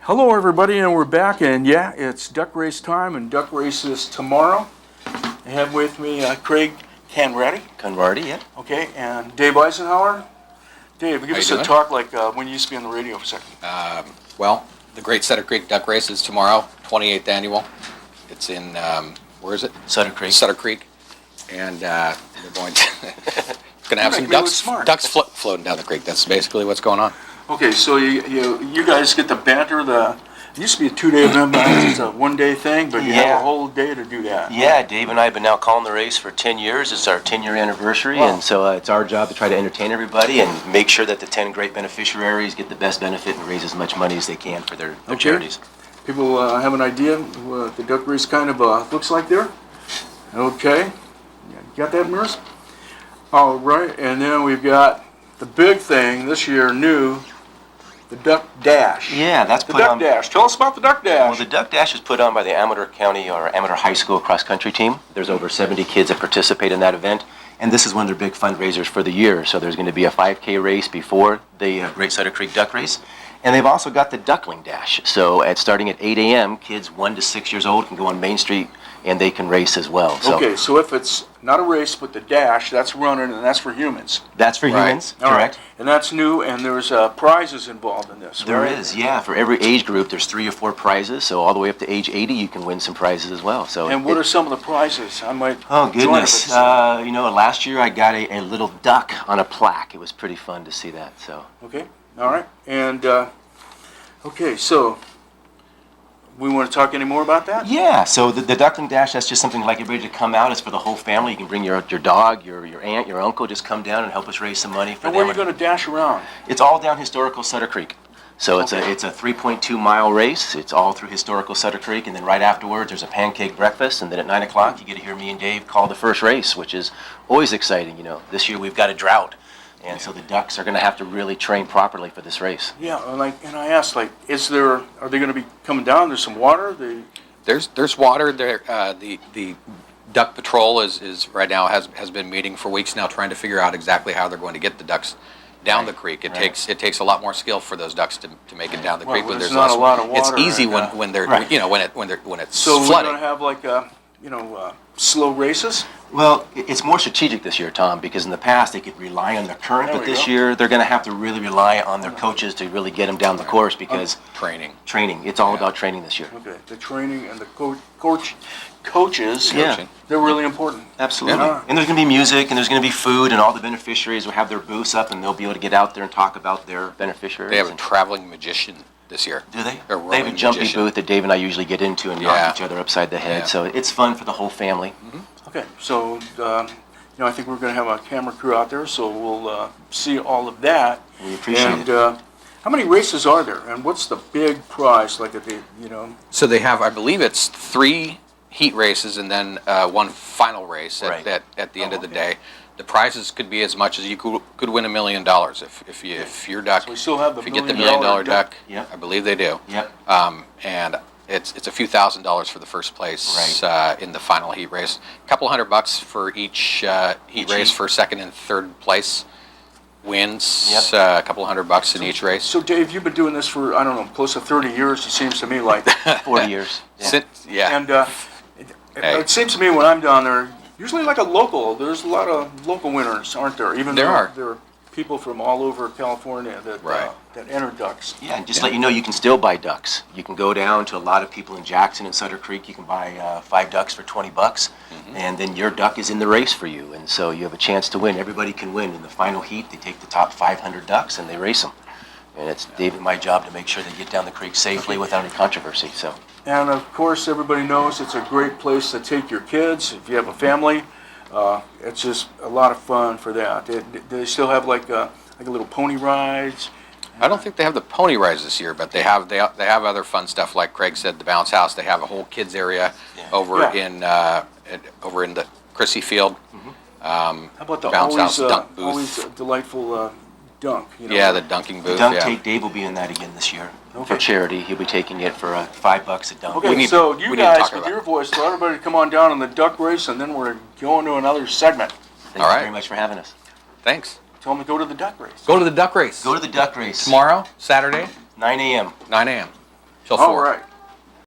Hello everybody, and we're back, and yeah, it's duck race time, and duck race is tomorrow. I have with me Craig Conrardy, yeah. Okay, and Dave Eisenhower. Dave, give us a doing? talk like when you used to be on the radio for a second. Well, the Great Sutter Creek Duck Race is tomorrow, 28th annual. It's in, where is it? Sutter Creek. Sutter Creek. And we're going to have some ducks floating down the creek. That's basically what's going on. Okay, so you guys get to banter it used to be a 2-day event, but it's a 1-day thing, but you have a whole day to do that. Yeah, Dave and I have been now calling the race for 10 years. It's our 10-year anniversary, and so it's our job to try to entertain everybody and make sure that the 10 great beneficiaries get the best benefit and raise as much money as they can for their charities. People have an idea what the duck race kind of looks like there? Okay. You got that, Mirs? All right, and then we've got the big thing this year, new, the Duck Dash. Yeah, that's the Duck Dash. Tell us about the Duck Dash. Well, the Duck Dash is put on by the Amador County or Amador High School cross country team. There's over 70 kids that participate in that event, and this is one of their big fundraisers for the year. So there's going to be a 5K race before the Great Sutter Creek Duck Race, and they've also got the Duckling Dash. So starting at 8 a.m., kids 1 to 6 years old can go on Main Street and they can race as well. So, okay, so if it's not a race but the dash, that's running, and that's for humans. That's for humans, correct. Right. And that's new, and there's prizes involved in this. There is, yeah. For every age group, there's 3 or 4 prizes. So all the way up to age 80, you can win some prizes as well. So. And what are some of the prizes? I might. Oh goodness! Last year I got a little duck on a plaque. It was pretty fun to see that. So. Okay. All right. And okay, so. We want to talk any more about that? Yeah, so the Duckling Dash, that's just something like everybody to come out. It's for the whole family. You can bring your dog, your aunt, your uncle, just come down and help us raise some money for them. And where are you going to dash around? It's all down historical Sutter Creek. So it's a 3.2-mile race. It's all through historical Sutter Creek, and then right afterwards there's a pancake breakfast, and then at 9 o'clock you get to hear me and Dave call the first race, which is always exciting. This year we've got a drought. And so the ducks are going to have to really train properly for this race. Yeah, and I asked, are they going to be coming down? There's some water. There's water there. The Duck Patrol is right now has been meeting for weeks now, trying to figure out exactly how they're going to get the ducks down the creek. It takes a lot more skill for those ducks to make it down the creek. When there's not a lot of water. It's easy when they're when it's so flooding. So we're going to have slow races. Well, it's more strategic this year, Tom, because in the past they could rely on the current, but this year they're going to have to really rely on their coaches to really get them down the course because training. It's all about training this year. Okay, the training and the coaches, they're really important. Absolutely. And there's going to be music, and there's going to be food, and all the beneficiaries will have their booths up, and they'll be able to get out there and talk about their beneficiaries. They have a traveling magician this year. Do they? They have a jumpy booth that Dave and I usually get into and knock each other upside the head. So it's fun for the whole family. Mm-hmm. Okay, so I think we're going to have a camera crew out there, so we'll see all of that. We appreciate it. How many races are there, and what's the big prize? So they have, I believe it's 3 heat races and then 1 final race at the end of the day. The prizes could be as much as you could win $1 million if your duck. So we still have if you get the $1 million duck. Yep. I believe they do. Yep. And it's a few $1,000s for the first place in the final heat race. A couple $100 for each heat race for second and third place wins. Yep. A couple $100 in each race. So Dave, you've been doing this for close to 30 years. It seems to me like 40 years. Yeah. And it seems to me when I'm down there, usually like a local. There's a lot of local winners, aren't there? Even there are people from all over California that enter ducks. Yeah, and just let you know, you can still buy ducks. You can go down to a lot of people in Jackson and Sutter Creek. You can buy 5 ducks for $20, and then your duck is in the race for you, and so you have a chance to win. Everybody can win. In the final heat, they take the top 500 ducks and they race them. And it's Dave and my job to make sure they get down the creek safely without any controversy. So. And of course, everybody knows it's a great place to take your kids if you have a family. It's just a lot of fun for that. They still have like a little pony rides. I don't think they have the pony rides this year, but they have other fun stuff like Craig said, the bounce house. They have a whole kids area over in the Chrissy Field. How about the bounce house dunk booth? Always delightful dunk. Yeah, the dunking booth. The dunk take, Dave will be in that again this year for charity. He'll be taking it for $5 a dunk. Okay, so you guys, with your voice, tell everybody to come on down on the duck race, and then we're going to another segment. Thank you very much for having us. Thanks. told me to go to the duck race. Go to the duck race. Go to the duck race. Tomorrow, Saturday, 9 a.m. 9 a.m. till All 4. right.